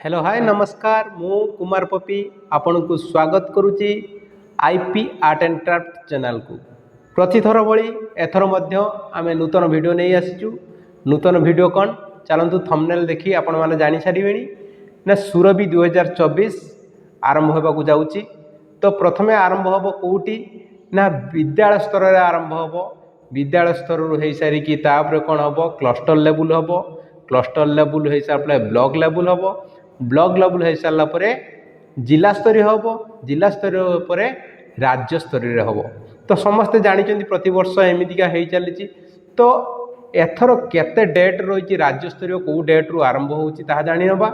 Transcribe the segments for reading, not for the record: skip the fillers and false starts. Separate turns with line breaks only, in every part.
Hello hi नमस्कार मु Kumar puppy आपण को स्वागत करुच्ची IP art and craft channel को प्रतिथर भली एथर मध्य आम नूतन वीडियो नहीं आसीचु। नूतन वीडियो कौन चलतु थंबनेल देखी आपण मैंने जानी सारे ना सुरभि 2024 आरंभ होगा जाऊँगी। तो प्रथम आरंभ हम कौटी ना विद्यालय स्तर में आरंभ हम। विद्यालय स्तर हो सारिकी कौन हम क्लस्टर लेवल हम। क्लस्टर लेवल हो सारे ब्लॉक लेवल हम। ब्लॉक लेवल हो सारा पर जिला स्तरीय हम। जिला स्तरीय पर राज्य स्तरीय हम। तो समस्ते जानते प्रति वर्ष एमतीका हो चली। तो एथर केते डेट रही राज्य स्तरीय कौ डेट रु आरंभ होता जाना।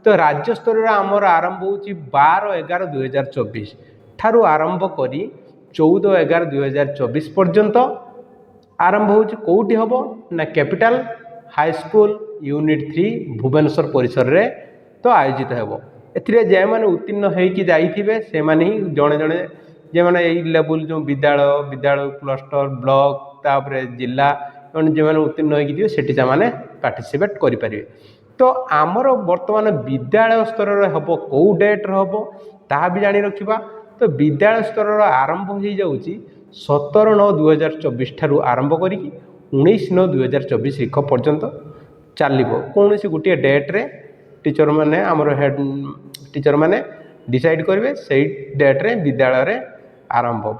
तो राज्य स्तरीय आमर आरंभ हो 12/11/2024 ठारू आरंभ करी 14/11/2024 पर्यंत आरंभ हो कौटी हम ना कैपिटल हाईस्कूल यूनिट 3 भुवनेश्वर परिसर रे तो आयोजित हो। ए मैंने उत्तीर्ण होते से ही जड़े जड़े जे मैंने यही लेवल जो विद्यालय विद्यालय क्लस्टर ब्लॉक तापर जिला जो मैंने उत्तीर्ण होती से मैंने पार्टिसिपेट करें। तो आमर बर्तमान विद्यालय स्तर हम कौ डेट हम ता भी जानी रखा। तो विद्यालय स्तर आरंभ हो जाऊँगी 17/9/2024 ठारू आरंभ करी 19/9/2024 तारीख पर्यंत चलो। कौन सी गोटे डेट्रे टीचर मैंने आमर हेड टीचर मैंने डिसाइड करेंगे से डेट्रे विद्यालय आरंभ हो।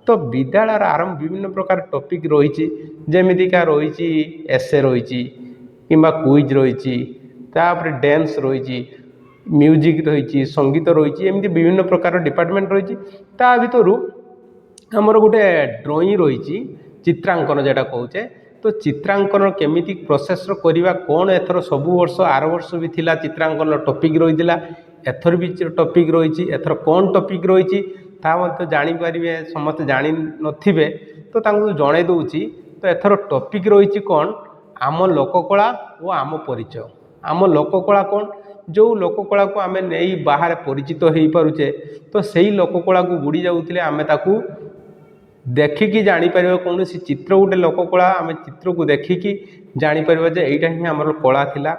तो विद्यालय आरंभ विभिन्न प्रकार टॉपिक रही जमीका रही एसे रही कि क्विज रही डांस रही म्यूजिक रही संगीत रही एमती विभिन्न प्रकार डिपार्टमेंट रही। ता भर आमर गोटे ड्रॉइंग रही चित्रांकन जेटा कहे। तो चित्रांकन केमिति प्रोसेस करवा कौन एथर सबु वर्ष आर वर्ष भी थिला चित्रांकन टॉपिक रही एथर भी टॉपिक रही एथर कौन टॉपिक रही जानीपारे समस्त जानी नथिबे तो जड़े दूची। तो एथर टॉपिक रही कौन आम लोककला और आम परिचय। आम लोककला कौन जो लोककला को आम नहीं बाहर परिचित हो पारुचे। तो सही लोककला को बुड़ी जाऊे आम ताकू देखिकी जापर कौन सी चित्र गोटे लोककला आम चित्र को देखिकी जापर यहाँ ही आम कला थिला।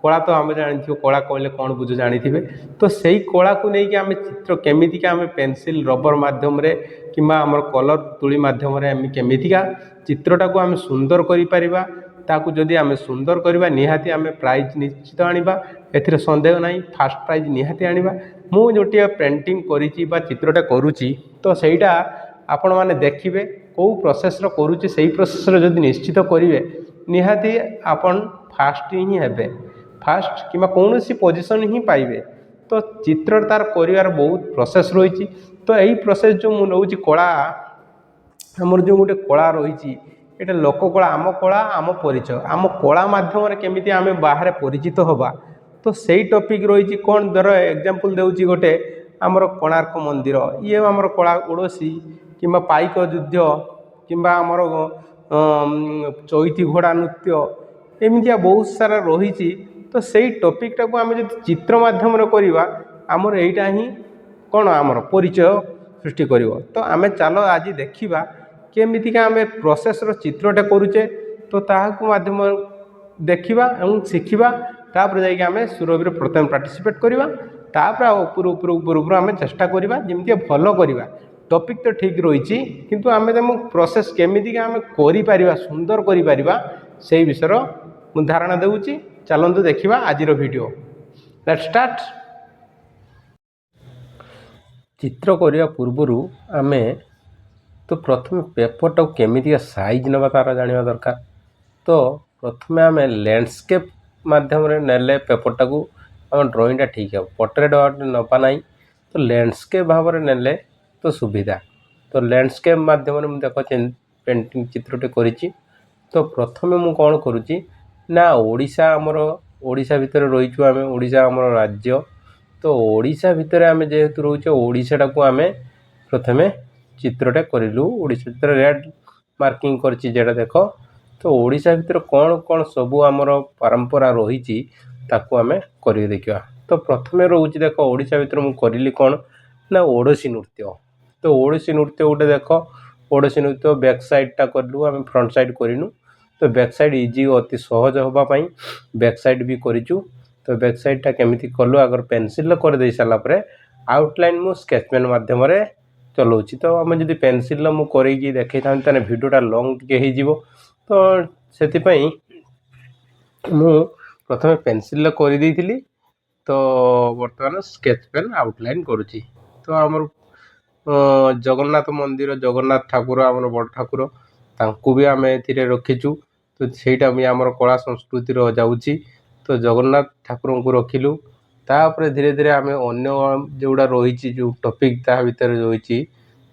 कला तो आम जानी कला कहले कौन बुझ जानी। तो सही कला को लेकिन आम चित्र केमितिका आम पेनसिल रबर मध्यम कि कलर तुली मध्यम केमितिका चित्रटा को आम सुंदर करिपरिबा। ताकू जदि आम सुंदर करवा निहाती आम प्राइज निश्चित आनिबा एथिरे संदेह नहीं। फास्ट प्राइज निहाती आनिबा। मु जोटिया पेंटिंग करिछि बा चित्रटा करूछि तो सेटा आपण माने देखिबे कौ प्रोसेस रो करूछि सेही प्रोसेस रो जदि निश्चित करिवे निहाती आपण फास्ट ही हेबे। फास्ट किमा कौन सी पोजीशन ही पाइबे। तो चित्र तार करिवार बहुत प्रोसेस रही। तो यही प्रोसेस जो मु नउछि कला हमर जो गोटे कला रही ये लोककला आम कला आम परिचय आम कला माध्यम केमिति आम बाहर परिचित होबा। तो सही टॉपिक रही कौन धर एग्जांपल देउछि गोटे आमर कोणार्क मंदिर ये आमर कला ओडसी कि पाइक युद्ध कि आमर चैती घोड़ा नृत्य एमतिया बहुत सारा रही। तो सही टॉपिकटा को आम जो चित्र माध्यम करवा आमर यहीटा ही कौन आमर परिचय सृष्टि कर। तो आम चलो आज देखा केमितिका आम प्रोसेस रो चित्रटे करुचे। तो ताहाकु माध्यम देखा और शिखा तापर जाइए आम सुरभि प्रथम पार्टिसिपेट करवा। तापर उपर उपर उपर उपर आम चेष्टा करवा जमी भल करवा। टॉपिक तो ठीक रही किंतु आम प्रोसेस केमितिका आम करिपरिबा सुंदर करिपरिबा से विषय मु धारणा देउची। चलंतु देखिबा आजिर वीडियो। Let's start. चित्र करने पूर्वरु आमे तो प्रथम पेपरटा केमितिका साइज नवा तार जानिबा दरकार। तो प्रथम आम लैंडस्केप माध्यम नेले पेपरटा को आम ड्राइंगटा ठीक है। पोर्ट्रेट नपा ना तो लैंडस्केप भाव में नेले तो सुविधा। तो लैंडस्केप माध्यम देख पेंटिंग चित्रटे करिछि। तो प्रथम मु कौन करुच्ची ना ओडिशा आमर ओडिशा भितर रहीचु आम ओडिशा आमर राज्य। तो ओडिशा भितर आम जेहेतु रोचे ओडिशाटा को आम प्रथम चित्रटे करूँ। ओडिशा भितर रेड मार्किंग करछि जेटा देख। तो ओडिशा भितर कौन कौन सबू आमर परंपरा रही ताकू आम कर देखा। तो प्रथम रोचे देख ओडिशा भितर मु करिली कौन ना ओडिसी नृत्य। तो ओडिसी नृत्य गोटे देख ओडिसी नृत्य बैक साइडटा कलु आम फ्रंट साइड करूँ। तो बैक साइड इजी अति सहज होगापाई बैक साइड भी करूँ। तो वेबसाइटा केमिति कलु आगर पेनसिल करदे सारा पर आउटलाइन मु स्केच पेन माध्यम चलाऊँगी। तो आम जब पेनसिल मु करके देखे था भिडियोटा लंग टे हो तो से मु प्रथम पेनसिल कर देली तो बर्तमान स्केच पेन आउटलाइन करुँची। तो आमर जगन्नाथ मंदिर जगन्नाथ ठाकुर आम बड़ ठाकुर तांकु भी आम ए रखीचु। तो ସେଇଟା भी आमर कला संस्कृति जाऊँगी। तो जगन्नाथ ठाकुर को रखिलु तापर धीरे धीरे आम अन्य जोड़ा रही जो टॉपिक ता भीतर रही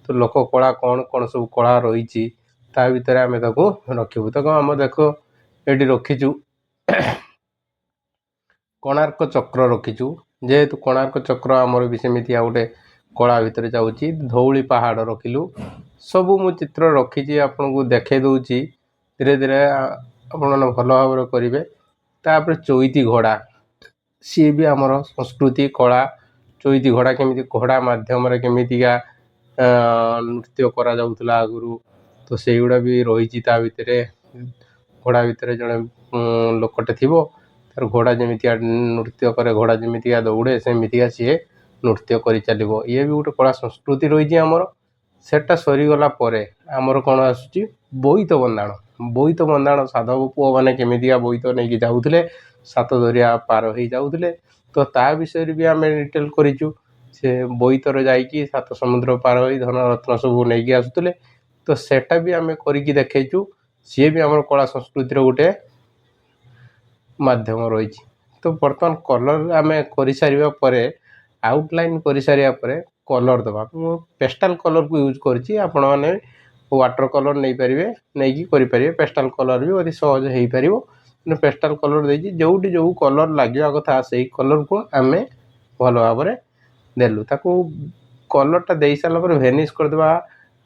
तो लोक कला कौन कौन सब कला रही ता भीतर आम ताको रखिबु। तो आम देख ये रखीचु कोणार्क चक्र रखीचु जेहेतु कोणार्क चक्र आमर भी सेमती गोटे कला भितर जाऊँगी। धौली पहाड़ रखिलु सबू मु चित्र रखी आपन को देखे दूची धीरे धीरे आपण भल भाव करेंगे। तापर चैती घोड़ा सी भी आमर संस्कृति कला चैती घोड़ा केमी घोड़ा मध्यम केमितिका नृत्य करा जाउथला आगुरु। तो से गुड़ा भी रही भितर घोड़ा भितर जड़े लोकटे थी तार घोड़ा जमीतिया नृत्य करे घोड़ा जमीतिया दौड़े सेमितिका सी नृत्य कर चलो ये भी गोटे कला संस्कृति रही आमर। सेटा सरीगला आमर कौन आसूँ बोईत बंधाण साधव पुओ मैंने केमितिका बोईत नहीं जाऊे सात दरिया पार हो जाऊे। तो ता विषय भी आम डिटेल करूँ से बोईतर जाकि सात समुद्र पार हो धन रत्न सब नहीं आसुले। तो सेटा भी आम करके देखु सी भी आम कला संस्कृतिर गोटे माध्यम रही। तो बर्तमान कलर आम कर सारा पर आउटलाइन कर सारा पर कलर दबा पेस्टाल कलर को यूज करछि। आपण माने वाटर कलर नहीं पारे नहीं करें पेस्टाल कलर भी अति सहज हो पार। पेस्टाल कलर देती जोटी जो कलर लगे कथा से कलर को आम भल भाव देलु ताको कलरटा दे सारापर भेनिश करदे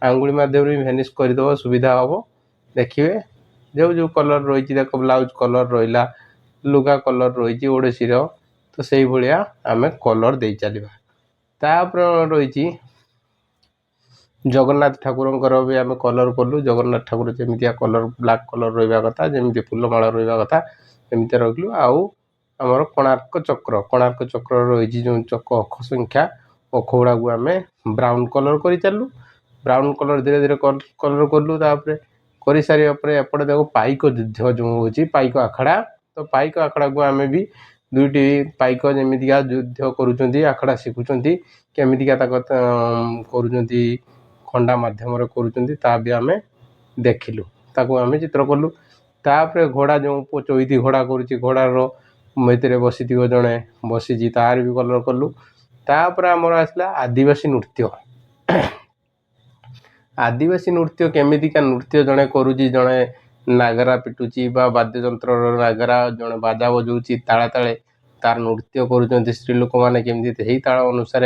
आंगुली मध्यम भेनिश करदे सुविधा हम। देखिए जो जो कलर रही देख ब्लाउज कलर रहा लुगा कलर रही ओडेसी तो से भाया आम कलर दे चलवा। तापर रही जगन्नाथ ठाकुर भी आम कलर कलु जगन्नाथ ठाकुर जमीतिया कलर ब्लैक कलर रहा कथा जमी फूलमाल रहा कथा एमती रखलु। आमर कोणार्क चक्र रही जो चक अक्ष संख्या अक्ष गुड़ा को आम ब्राउन कलर कर चलु ब्राउन कलर धीरे धीरे कलर कलु। तापर कर सारे एपटे देखो पाइक युद्ध जो हूँ पाइक आखड़ा तो पाइक आखड़ा को आम भी दुईटी पाइक जमीतिका युद्ध करुँच आखड़ा शिखुंट केमितिका करुँच खंडा मध्यम करुँच भी आम देखिलु ताको आम चित्र कलु। तापर घोड़ा जो चैती घोड़ा करुँच घोड़ार मईत बसी जड़े बसी तार भी कलर कलु। तापर आमर आसला आदिवासी नृत्य आदिवासी नृत्य केमितिका नृत्य जड़े करुँच जड़े नागरा पिटुची वाद्ययंत्र नागरा जड़े बाजा बजाऊँच ताला ताले तार नृत्य करुँच स्त्री लोक मैंने केमती ताल अनुसार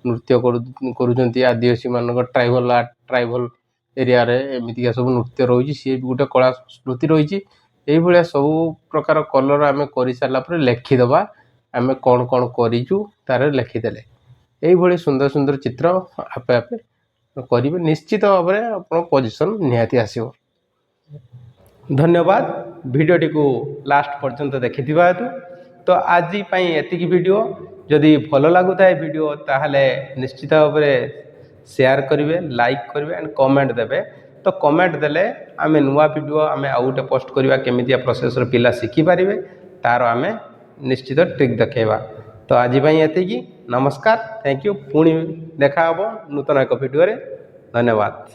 नृत्य करुँच आदिवासी मान ट्राइबल एरिया एमतीका सब नृत्य रही सी भी गोटे कला संस्कृति रही। ये सब प्रकार कलर आम कर सारापर लेखिदबा आम कौन कौन करूँ तार लेखिदेले यही सुंदर सुंदर चित्र आपे आपे करेंगे निश्चित भाव में आप पोजिशन निहाती आसो। धन्यवाद भिडियोटी को लास्ट पर्यंत देखि हेतु। तो आज एतिकी वीडियो जदि भल लगुता है वीडियो ताहले निश्चित भाव में शेयर करेंगे लाइक करेंगे एंड कमेंट देवे। तो कमेंट देले आम नुआ वीडियो आम आउ गोटे पोस्ट करवा केमितिया प्रोसेस पिला शिखिपारे तार आम निश्चित ट्रिक देखा। तो आज एतिकी नमस्कार थैंक यू पुणी देखा नूतन एक वीडियो। धन्यवाद।